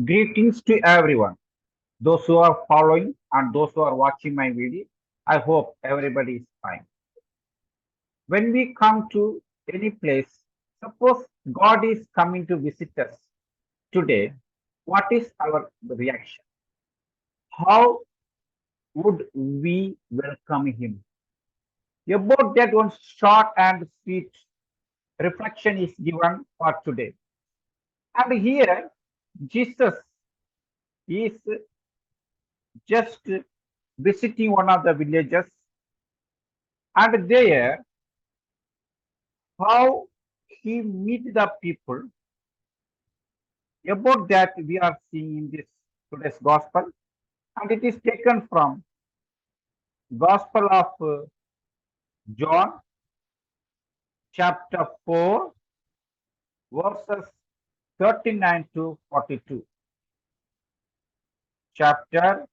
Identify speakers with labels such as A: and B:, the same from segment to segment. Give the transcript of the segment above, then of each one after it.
A: Greetings to everyone, those who are following and those who are watching my video. I hope everybody is fine. When we come to any place, suppose God is coming to visit us today, what is our reaction? How would we welcome him? About that one short and sweet reflection is given for today. And here, Jesus is just visiting one of the villages, and there how he meet the people. About that we are seeing in this today's gospel, and it is taken from Gospel of John, chapter 4, verses 39 to 42. Chapter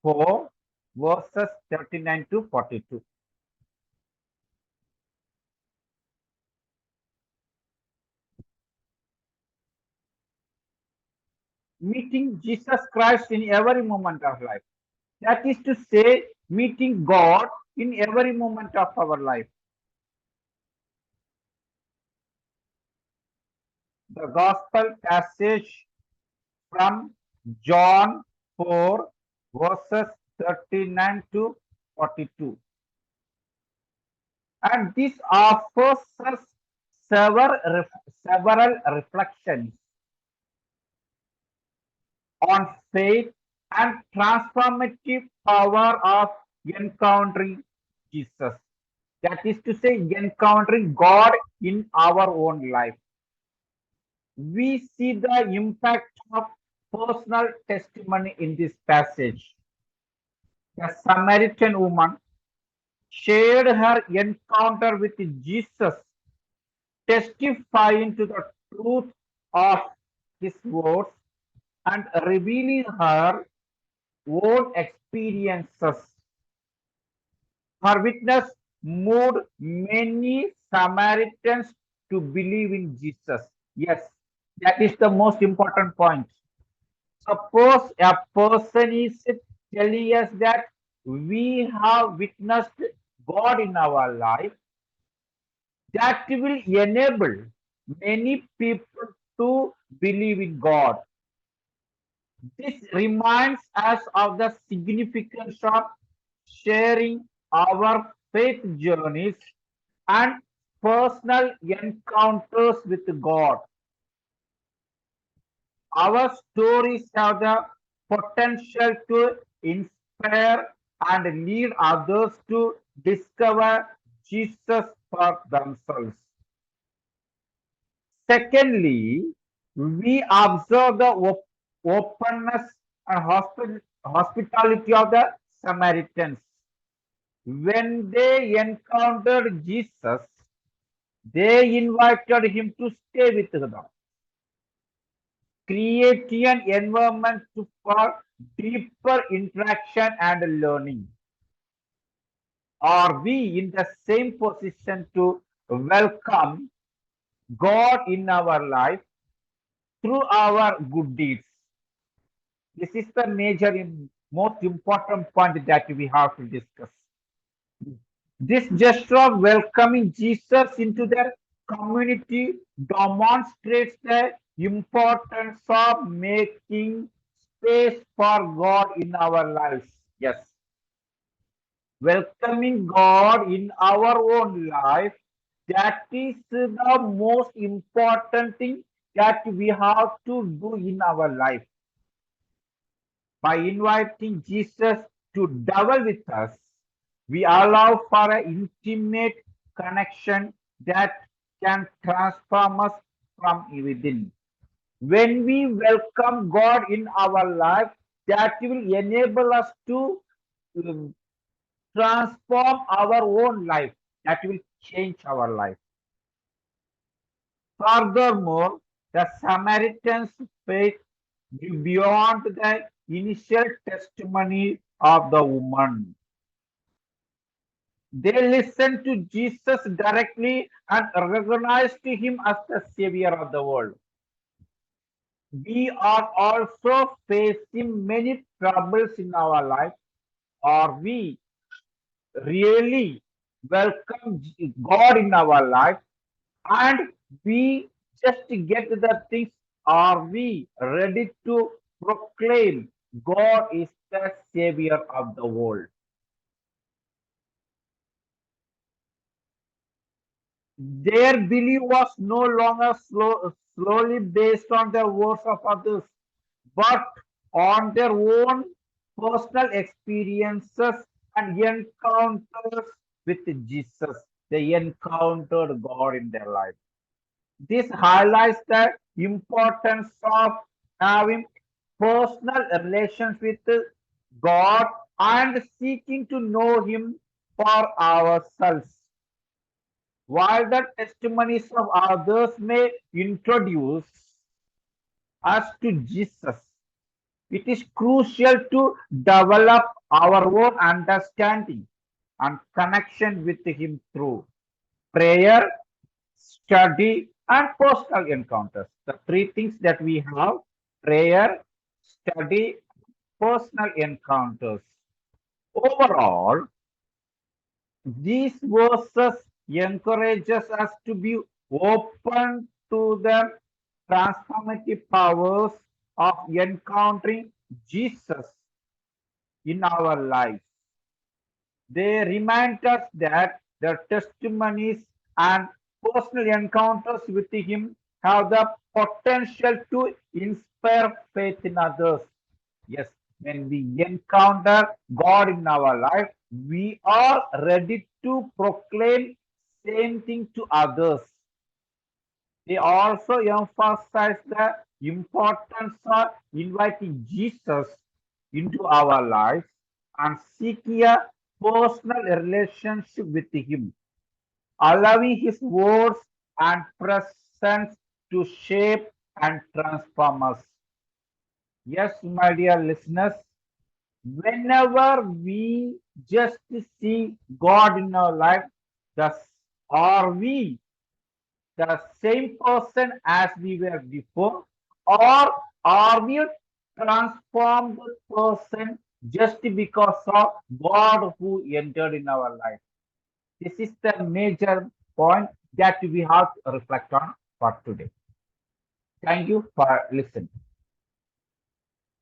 A: 4, verses 39 to 42. Meeting Jesus Christ in every moment of life. That is to say, meeting God in every moment of our life. The gospel passage from John 4, verses 39 to 42. And this offers us several reflections on faith and transformative power of encountering Jesus. That is to say, encountering God in our own life. We see the impact of personal testimony in this passage. The Samaritan woman shared her encounter with Jesus, testifying to the truth of his words and revealing her own experiences. Her witness moved many Samaritans to believe in Jesus. Yes, that is the most important point. Suppose a person is telling us that we have witnessed God in our life, that will enable many people to believe in God. This reminds us of the significance of sharing our faith journeys and personal encounters with God. Our stories have the potential to inspire and lead others to discover Jesus for themselves. Secondly, we observe the openness and hospitality of the Samaritans. When they encountered Jesus, they invited him to stay with them, creating an environment for deeper interaction and learning. Are we in the same position to welcome God in our life through our good deeds? This is the major and most important point that we have to discuss. This gesture of welcoming Jesus into their community demonstrates the importance of making space for God in our lives. Yes, welcoming God in our own life, that is the most important thing that we have to do in our life. By inviting Jesus to dwell with us, we allow for an intimate connection that can transform us from within. When we welcome God in our life, that will enable us to um, transform our own life. That will change our life. Furthermore, the Samaritan's faith grew beyond the initial testimony of the woman. They listened to Jesus directly and recognized him as the Savior of the world. we are also facing many troubles in our life. Are we really welcome God in our life and we just get the things? Are we ready to proclaim God is the Savior of the world? Their belief was no longer slowly based on the words of others, but on their own personal experiences and encounters with Jesus. They encountered God in their life. This highlights the importance of having personal relations with God and seeking to know Him for ourselves. While the testimonies of others may introduce us to Jesus, it is crucial to develop our own understanding and connection with Him through prayer, study, and personal encounters. The three things that we have: prayer, study, personal encounters. Overall, these verses encourages us to be open to the transformative powers of encountering Jesus in our lives. They remind us that their testimonies and personal encounters with Him have the potential to inspire faith in others. Yes, when we encounter God in our life, we are ready to proclaim same thing to others. They also emphasize the importance of inviting Jesus into our lives and seeking a personal relationship with Him, allowing His words and presence to shape and transform us. Yes, my dear listeners, whenever we just see God in our life, thus are we the same person as we were before, or are we a transformed person just because of God who entered in our life? This is the major point that we have to reflect on for today. Thank you for listening.